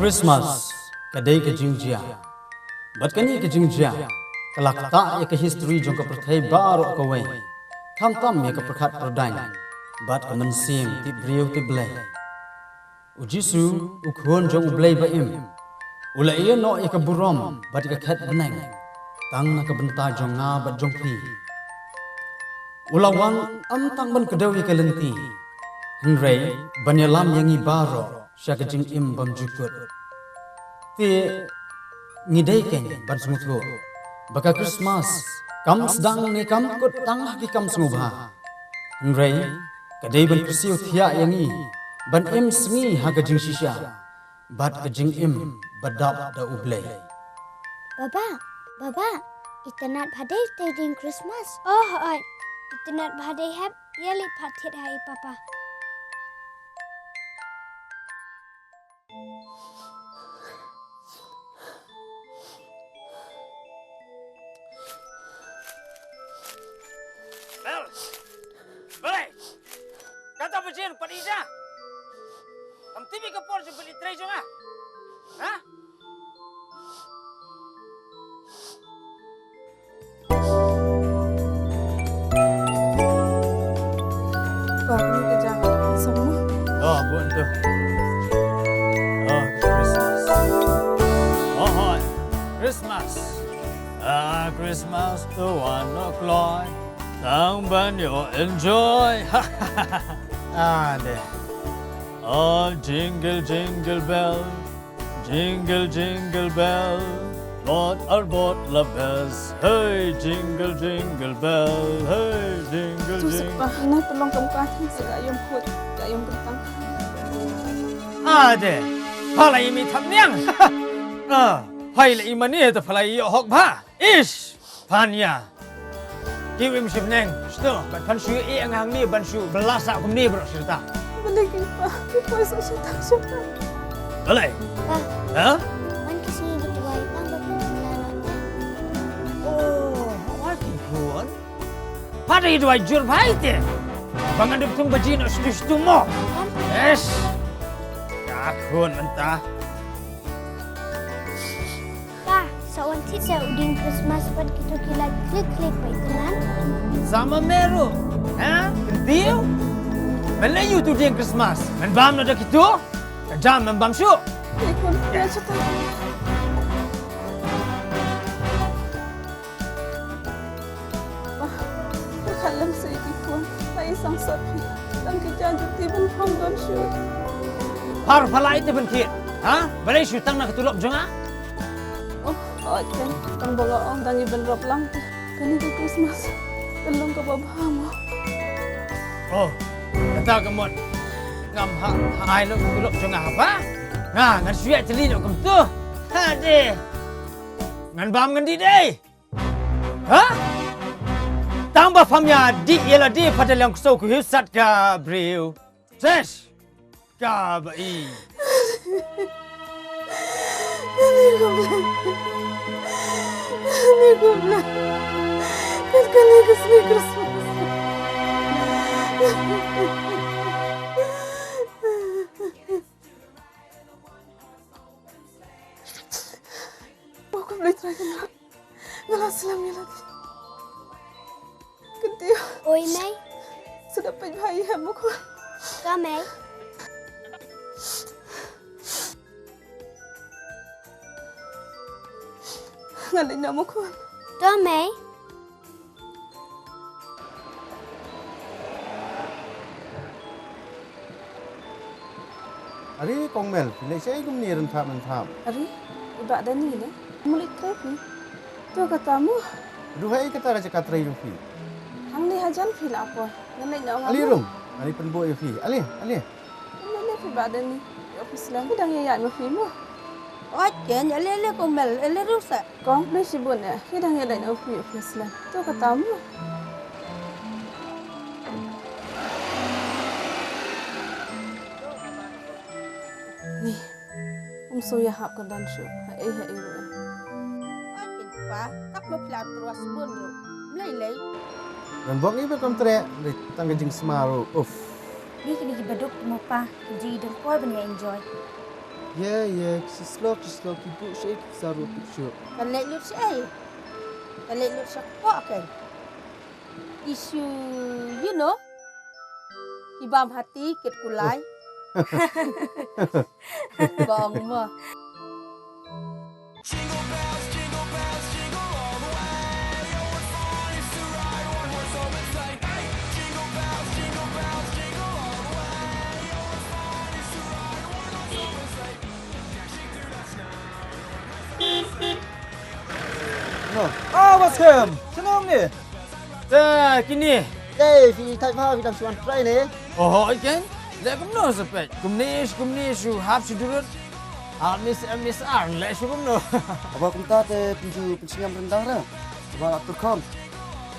Kristmas kadai ke jingjia. Bat kani ke jingjia. Kalak ta ya ke history jong ke perthai baru ke wei. Kam tam ya ke perkhat perdain. Bat ke mensim ti briu ti blai. Ujisu ukhon jong blai ba im. Ula iya no ya ke burom bat ke khat benang. Tang na ke benta jong nga bat jong pi. Ula wang tang ban kedau ya ke lenti. Henry banyalam yang ibaro. Siya jing im bam jukut. Ti ngidai keng ban smutlo. Baka Kristmas kam sedang ni kam kut tang ki kam smubha. Henry kadai ban krisiu thia yang i ban im sengi ha jing shisha. Bat jing im badap da ublai. Baba, itanat bhadai tading Kristmas. Oh, oi. Itanat bhadai hab yali phathit hai papa. Balai, kata berjin pada Ida. Am TV ke por je beli tray jonga. Ha? Pak ni kejangan semua. Oh, buat tu. Oh, Christmas. Oh, hi. Christmas. Christmas to 1 o'clock. Tang ban you enjoy. Deh. Oh, jingle, jingle bell. Jingle, jingle bell. Lord our God love us. Hey, jingle, jingle bell. Hey, jingle, Tu jingle. sebab nak tolong kamu kasih segayam kut, segayam kentang. Deh. Palai mi tham niang. Hai le imani tu palai yo hok ba. Ish. Panya. Kiwim shibneng, sto, bat panshu ang hangni banshu belasa kumni bro cerita. Boleh kita esok cerita. Boleh? Pa, man kasi gituway tang bapak melalak. Oh, wati pun. Pada itu wajur baite. Bangan dukung bajino stu mo. Yes. Kakun mentah. Pa, sa wantit sa uding Kristmas pat kita kilay klik-klik pa itanan. Sama meru. Kentiu? Melayu tu dia Christmas. Menbam na dak itu? Kajam membam syu. Ikut dia cerita. Khlem sedikit pun, saya sang sapi. Dan kejangan tiban panggon shoot. Par pala itu bentit. Balai syu tang na ketulok jonga? Oh, kan. Tang bawa orang dangi benrop lang. Kani di Christmas. Tolong ke bapa mo. Oh, kata kemot. Ngam hai lo tulok jonga apa? Ngan suya celi lo kem tu. Deh. Ngan bam ngan di deh. Tambah famnya di ialah di pada yang kusau ku hisat ka briu. Ses. Ka bai. Ini goblok. Kali kesini Christmas. Aku boleh try kan? Ngalah selamnya lagi. Ketia. Oi, May. Sudah pergi hemu ko. Ka, May. Ngalin na mo ko. To, May. Ari kongmel, pilih saya gum ni rentap. Ari, iba ada ni ne. Mulit trip ni. Tu katamu. Duhai kata raja katrai yufi. Hang ni hajan fil apa? Ngalin na Ali rum, ali penbo yufi. Ali. Ngalin fi ba ada ni. Office lang dang yayat mo fi mo. Ojen, ele komel, ele rusak. Kong ni sibun ya. Dang yayat office lang. Tu katamu. Ni, suya hap ke dan syuk. Hai ro. Ojen pa, tak mau pelat terus pun ro. Lei. Dan buang ibu kontre di tangga jing semaru. Ni kini baduk mo pa, jadi dan kau benda enjoy. Ya, kislok ibu syek saru picture. Kan lek lut sei. Kan lek lut sakpok kan. Isu you know. Ibam hati kit kulai. Bang mah. Baskem. Senang ni. Kini. Fi type ha fi dam suan try ni. Oh, kan? Lek kumno sepet. Kumni shu hap shu durut. Miss Ar, lek shu kumno. Aba kumta te pinju pincingam rendang ra. Aba turkom.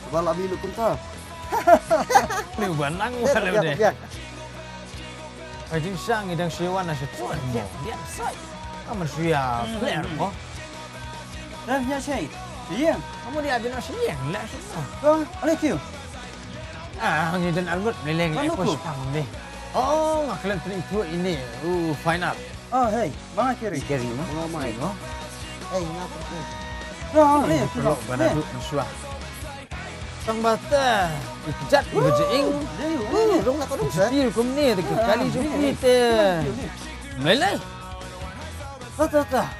Aba labi lu kumta. Ni banang wala deh. Ai jing sang ni dang shewan na shuan. Dia sai. Kamu shuya player mo. Dah ya syai. Iya. Kamu dia bina siyang lek shu. Ale kiu. Ni dan albut meleng lek pos pang ni. Oh, ngaklan itu ini. Fine up. Hey, mana kiri? Kiri mo. Ngamai no. Hey, ngapa tu? Ni kalau pada tu suah. Sang bata, ikjat berjing. Rong nak kau sa. Dir kum ni tak kali jumpa te. Melai. Tata.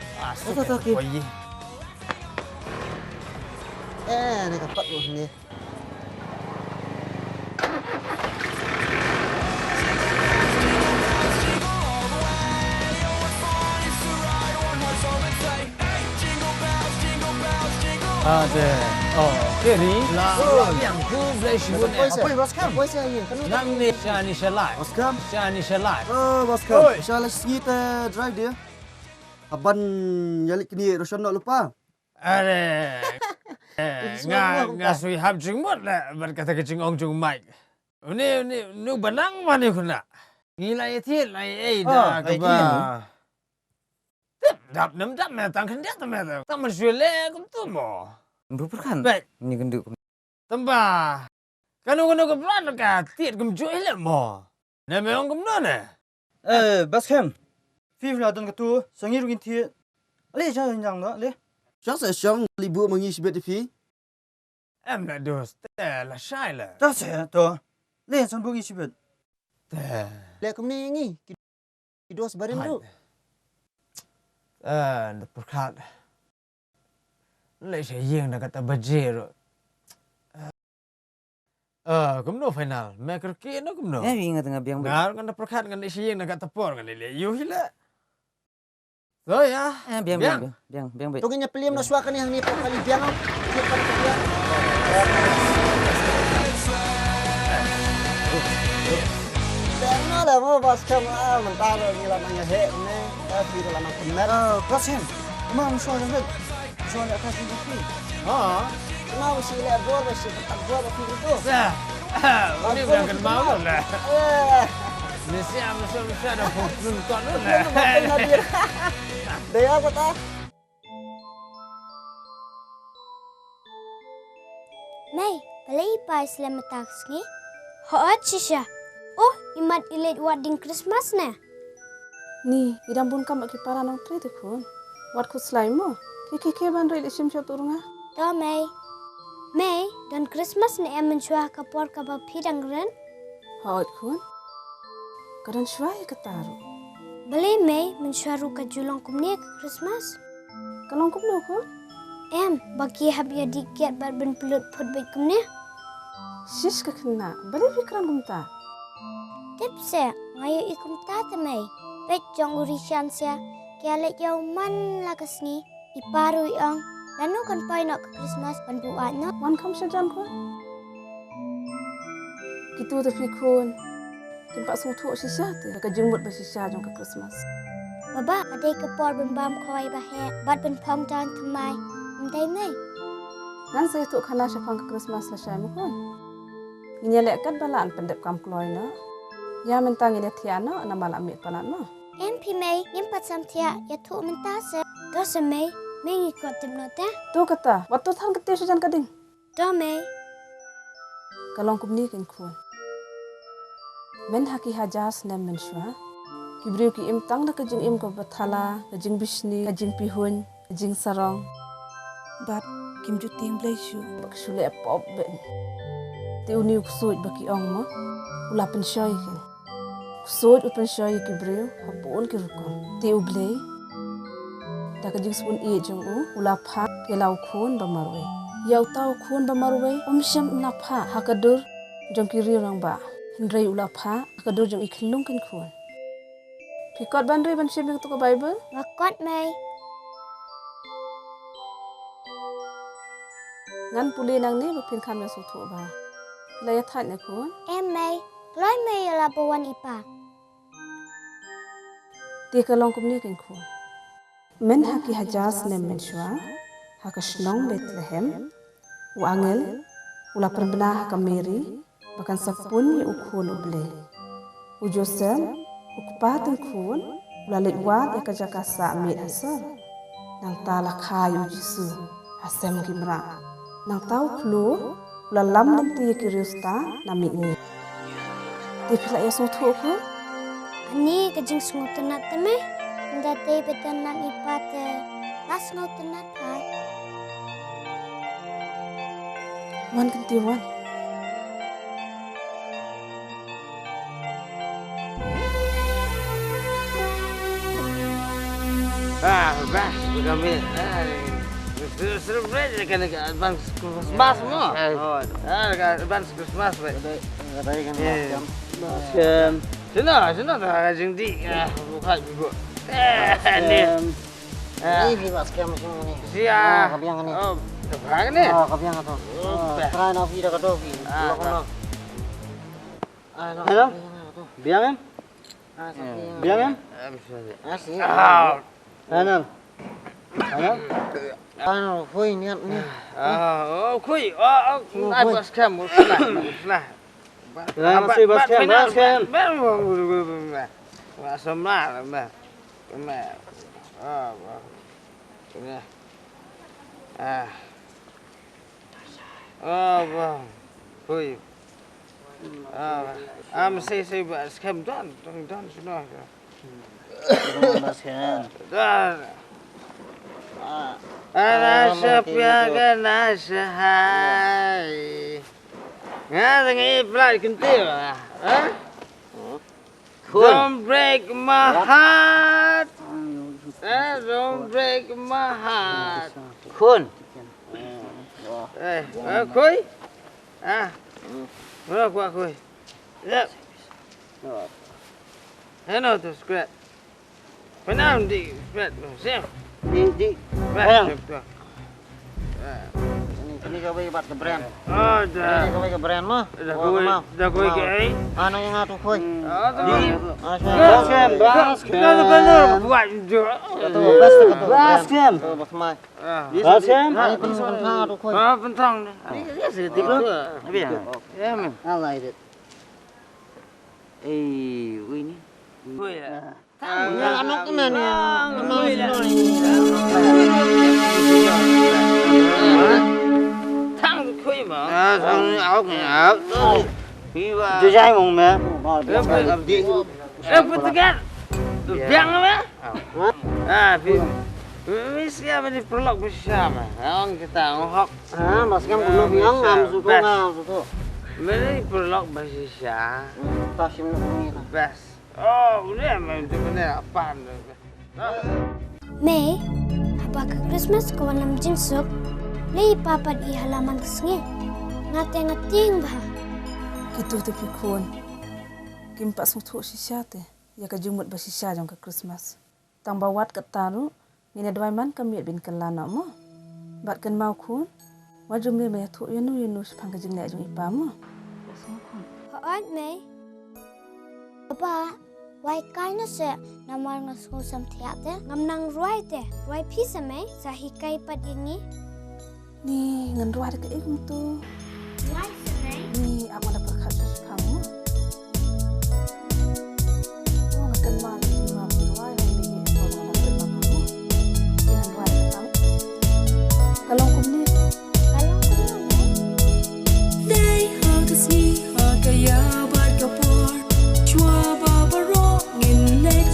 Tata ki. Ni kapat tu ni. Ada. Oh, kiri. Lah, yang ku boleh sebut. Apa yang Baskem? Apa yang ni? Nam ni Shani Shalai. Baskem. Shani Shalai. Baskem. Inshallah kita drive dia. Aban yalik kini Roshan nak lupa. Are. Nga sui hab jingmot lah berkata ke jingong jung mic. Ni nu benang mana kuna. Ngila itu lai dah keba. Dap nam dap metang kendia tu metang. Taman syule kum tu mo. Berperkan. Baik. Ni genduk. Tembah. Kanu ke pelan ka tiat kum jual le mo. Na meong kum no na. Baskem. Fifla dan ketu sangi rugin ti. Ale jangan jangan no ale. Jangan sang libu mengi sibet fi. Em nak dos la shai la. Dah saya tu. Le san bugi sibet. Le kum ni. Kido sebarin tu. Nak perkat. Lai saya yang nak kata bajer. Kumno final. Maker ke no kumno. Ingat tengah biang. Ngar kan nak perkat kan saya yang nak kata por kan le. Yo hila. So ya. Biang. Tunggunya peliam nak suakan yang ni kali biang. Biang lah mo Baskem mentah ni lamanya he ni. Tapi dalam benar. Baskem. Memang soalnya kan. Soalnya kasih bukti. Kenapa sih lihat gua masih tetap gua waktu itu? Ini bukan Kynmaw lah. Mesti ada hukum kau lah. Dia apa tak? May, balai pa Islam tax ni? Hoat siya. Oh, imat ilet wedding Christmas na. Ni, idam pun kam bagi para nong tre dekun. Wat ku slime mo. Kiki ban re isim chat urunga. Da May. May, dan Christmas ni em mencuah kapor kapal pidang ren. Hoat kun. Kadan syai ketaru. Balai May mencuah ruka julong kumni ke Christmas. Kalong kum no kun. Em, bagi hab ya dikit bar ben pelut put baik kumni. Sis ka kena. Bali fikran kum ta. Tipse, ngayo ikum tata May. Bet jong urisyan siya. Kaya lek yaw man lakas ni. Iparu yang. Lanu kan pay nak ke Christmas pan buat nak. Wan kam syajan kun. Kitu ta fikun. Kimpak sung tu sisa tu. Ka jengmut ba sisa jong ke Christmas. Baba, adai ke por ben bam koi bahe. Bat ben pom dan temai. Ndai May. Nan saya tu khana syafang ke Christmas la syai mo kun. Nginya lek kat balaan pendep kam kloy na. Ya mentang ini tiana na malam mit palan no. MP May, nimpat samtia ya tu mentase. Dosa May, May ikut tim nota. Tu kata, waktu tang ketir syajan kading. Da May. Kalong kum ni kin kun. Men haki hajas nem men syua. Kibriu ki im tang da kajing im ko bathala, kajing bisni, kajing pihun, kajing sarong. But kim ju ting blai shu, bak shule pop ben. Ti uni kusut baki ong mo, ula penshoy kan. Kusut penshoy kibriu, hapun ki rukon. Ti ublay, da kajing spun i jong ula pha kelau khun ba marwe. Yau tau khun ba marwe, syam na pha hakadur jong kiri orang ba. Hendrai ula pha hakadur jong ikhlung kan khun. Pikot bandri ban syam tu ko Bible? Wakot mai. Ngan puli nang ni bapin kam yang sutu ba. Laya that ne khun. Em mai. Kloi mai la bawan ipa. Ti kalong kum ni kan khun. Men haki hajas nem menshwa. Haka shnong Bethlehem. Wangel. Ula perbena haka Mary. Bahkan sapun ni ukhun uble. Ujosem. Ukpatan khun. Ula lekwat ya kajaka sa mit asar. Nang tala kayu jisu. Asem gimra. Nang tahu klu, lalam nanti kiriusta nami ni. Di pila ya suatu aku? Ani kajing sungut tenat teme. Nda te betan nang ipate. Las ngau tenat hai. Wan kenti wan. Kami. Celebrate kan advance Christmas semua. Oh, advance Christmas baik. Katanya kan Sina dah jengdi. Bukan ibu. Ni. Ini mas kem macam ni. Sia. Kabiang ni. Oh, kabiang ni. Oh, kabiang tu. Try nak video kat dogi. Hello. Biang kan? Biang kan? Asyik. Ano? Ano, khui ni ni. Khui. Ai bas cam nah. Masih bas cam. Semua mah. Bang. Khui. Say bas cam dan semua. Bas cam. Anasya piaga nasya hai. Ngadeng iplai kentil lah. Don't break my heart. Don't break my heart. Kun. Khui. Mana khui? Yep. Hello to scratch. Penam di scratch. Siap. Di. Ini kau bagi bat ke brand. Oh, dah. Ini kau bagi ke brand mah. Dah kau ke? Ano yang ngatu koi? Di. Baskem. Kalau buat je. Baskem. Baskem. Baskem. Ini pentang tu koi. Pentang. Dia sedikit tu. Biar. Ya, men. I like it. Ini. Koi lah. Anak kena ni. Thang khui mà. Áo cái áo. Kiba. Jajai mong me. Putegat. Biang apa? Mesti di perlok bersama. Orang kita ngok. Mas kan belum biang ngam suku ngam suku. Mesti perlok bersama. Tasim ni. Best. Oh, udah benar apaan? Mei, apa ke Kristmas kawan lam jingsuk? Lei papat di halaman kesengi. Ngating bah. Kitu tapi khun. Kim pak sutu sisa te. Ya ka jumut ba sisa jong ka Kristmas. Tang bawat ka taru. Ngine dwai man ka miet bin kelana mo. Bat kan mau khun. Wajum le ba thu yenu sepang ka jing ne jong ipa mo. Hoat Mei. Apa? Wai kaina se namar ngasusam tiate ngamnang ruai pisa Mei sahikai pat ini. Ni ngan ruai ka ikum tu. Wai se Ni aku ada perkat sepang mo. Oh ngakan mal cuma ruai ni ni ko mana ka mo. Ngan ruai ka tam. Kalong kum ni. Mei. Day hagasi hagaya bat kapor chua babaro ngin let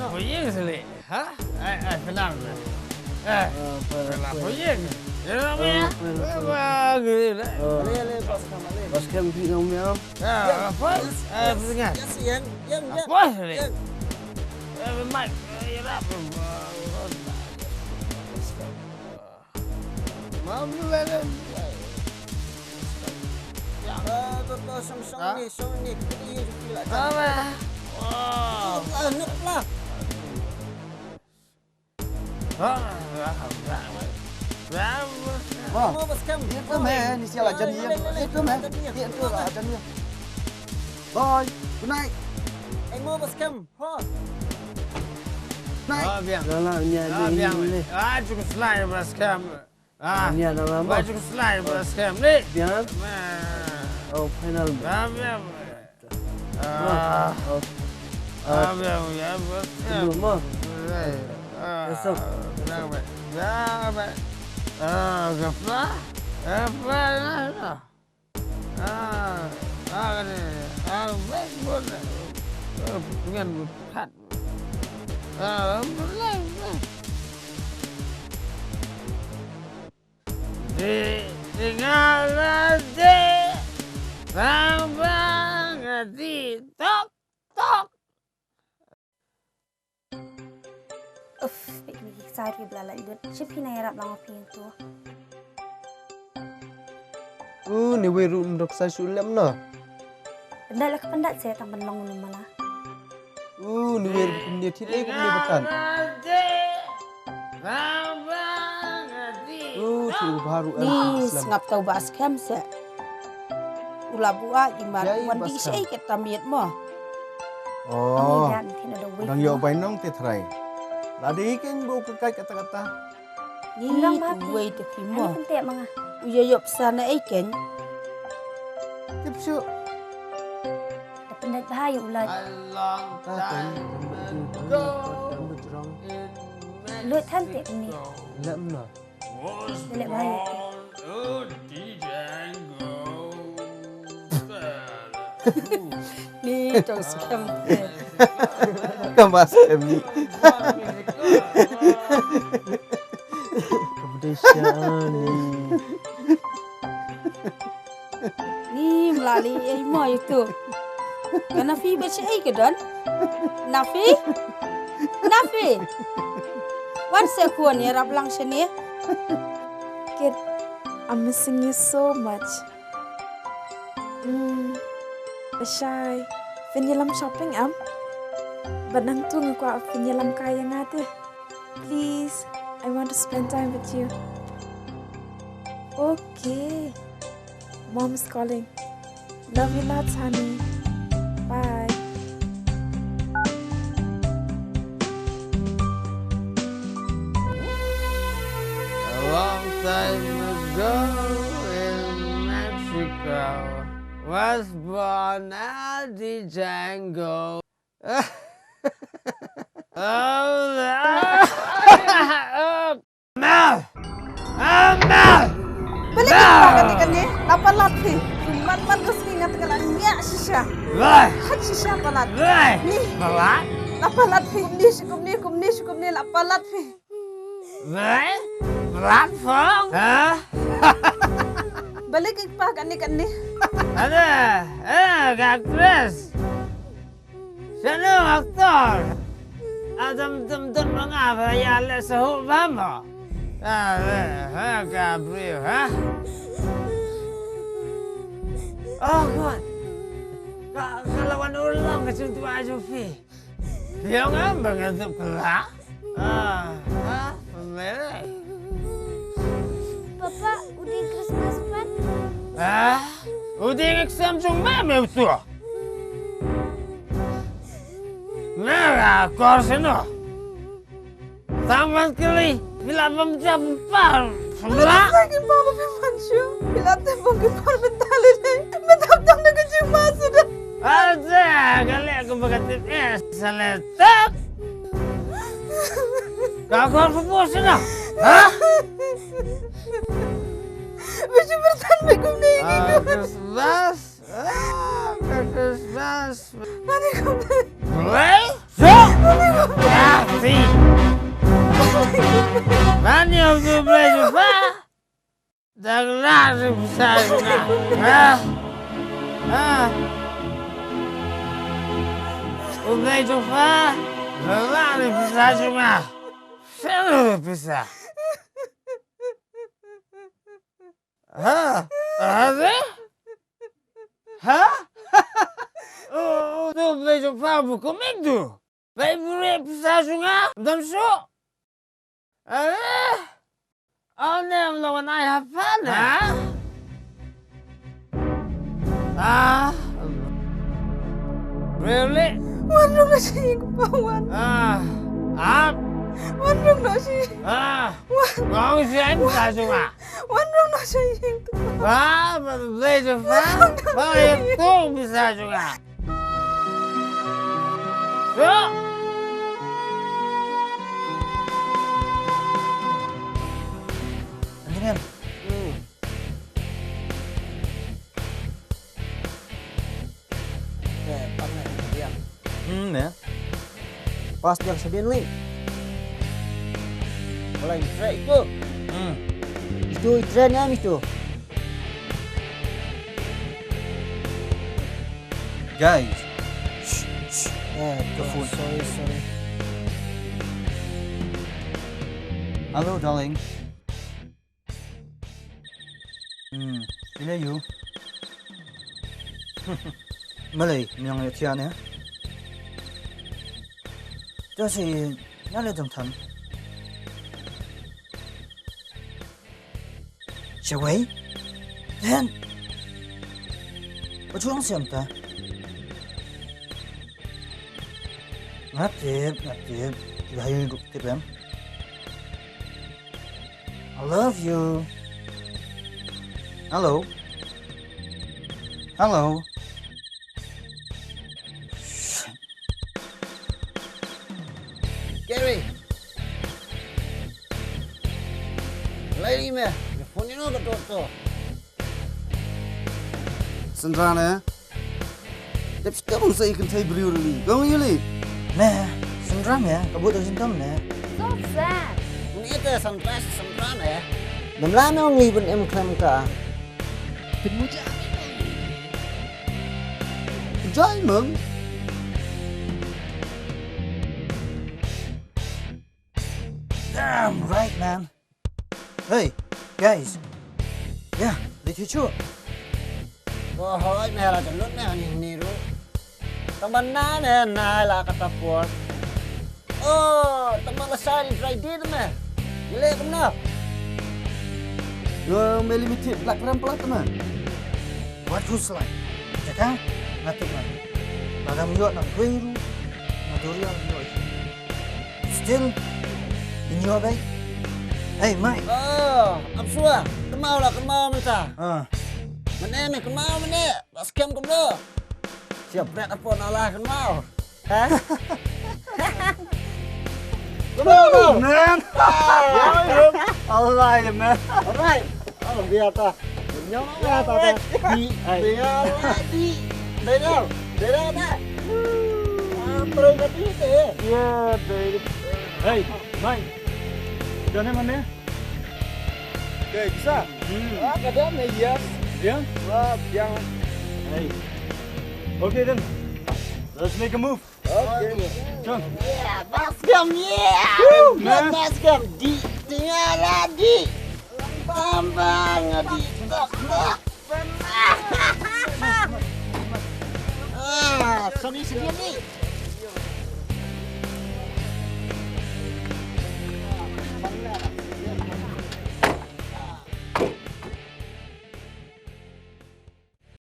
Poyeng sele. Ha? Senang. Poyeng. Ya, gila. Bos Kam, Bos Kam pergi dengan Miam. Apa? Dengar. Yang. Apa sele? Mike, ya lah. Mampu Song ni. Dia juga apa? Nuk lah. Bos Kam. Itu meh, ni siapa jadi? Itu meh, dia tu lah jadi. Bye, good night. Bos Kam. Biang. Dalam ni Biang. ni. Cukup selai beras kam. Ni ada nama. Cukup selai beras kam ni. Biang. Oh, final. Biang. Biang ya beras kam. Belum mah. Esok. Gapa? Apa lah? Baik boleh. Dengan berkat. Boleh. Tinggal aja. Sambang hati. Tok. Begini saya belalak itu. Siapa yang harap lang api itu? Ni weru ndok sa sulam no. Pendat lah kependat saya tang penlong ni mana. Ni weru kumni thilai kumni batan. Sambang hati. Thiru baru Ni ngap tahu Bos Kam se. Ula buat iman wan di sei ket tamiat mo. Oh, Dan tidak ada wait. dang yo bai nong te thrai. Ladi kan bu kai kata-kata. Ni wait te Ini mo. penting manga. Uya yop sana iken. Tipsu. Pendat bahaya ulat. Long time ago. Lut cantik ni. Lam no. Belak bahaya. Ni Bos Kam. Kambas kami. Kebedesan Ni melalui mo itu. Kan Nafi baca ke don? Nafi? Wan sekuan ya rap lang sini. Kid, I'm missing you so much. Shy, finyalam shopping am? Badang tu ngaku finyalam kaya ngate. Please, I want to spend time with you. Okay. Mom's calling. Love you lots, honey. Bye. A long time ago in Mexico was born Adi Django. Mel! Balik ka kan ni? Napalat ni. Man ko singat ka lang niya siya. Right! Hat siya palat. Right! Ni Balat? napalat kumni napalat ni. Right? Balat Phong? Hah? Balik pa kan ni. Ada, Kak Chris. Siapa aktor? Tem mengapa ya le sahut bama? Gabriel, ha? Oh, God. Kalau ulang ke situ aja, Fi. Dia ngambang untuk kelak. Pemerah. Papa, udah Kristmas pan? Udah eksam cuma itu. Merah korseno. Taman kali bila pemjampan. Sebelah. Lagi bapa pimansu. Bila tembok kipar bentali ni. Betap-tap na kecuma sudah. Ada kali aku berkata seletak. Kau apa Pohshna? Hah? Bisa bertahan bekum ni. Kristmas. Kristmas. Mani kau ni. Boleh? So. Khasi. Banyak tu berjumpa. Douglan besar juga. Berjumpa. Douglan besar juga. Selalu besar. Ada? Tu berjumpa buku itu. Favorite besar juga. Dan so. Oh, nem lawan ayah apa nih? Really? Wandung nasi kawan. Wandung nasi. Mau siapa besar juga? Wandung nasi itu. Berjumpa. Itu besar juga. So. Anjingan. Pakai dia. Ya. Pas dia sedih ni. Mulai try itu. Itu trennya itu. Guys. Sorry. Hello, darling. Ini you. Malay, yang itu ya. Jadi,哪里正疼？小维，天，我出什么的？Ngapip, ilahayo tipem. I love you. Hello. Gary. Lady me, phone no to. Sandra ne? Tips kamu saya ikan saya beri uli. Kamu uli? Nah, Sandra ya, kabut dari sintam ne. So sad. Ini itu Sandra ne. Nam lama orang liban khlem ka. Penmuja. Jai mung. Damn right, man. Hey, guys. Yeah, lihat cuy. Bohong, ni lah jalur ni niru. Teman nana lah kata puas. Oh, teman lesari dry day tu mah. Gila kena. Yo, limited black ramplat teman. What who's like? Cakap, ngatuk man. Bagam yo nak kuiru, madurian yo. Still in your bag. Hey, Mike. Oh, absua. Kemau lah, kemau minta. Mana ni kemau mana? Pas kem kemau. Siap berat apa nalah kemau? Hah? Kemau, man. Alright, man. Alright. Oh, biar tak. Nyong biar tak. Di. Dengar tak? Terus tadi deh. Ya, deh. Hey, Mike. Jangan mana? Okay, bisa. Kadang ni yes. Biang? Biang. Hey. Okay then. Let's make a move. Okay. Jom. Yeah, baskem yeah. Baskem di tinggal lagi. Tambang di. Sorry sedih ni.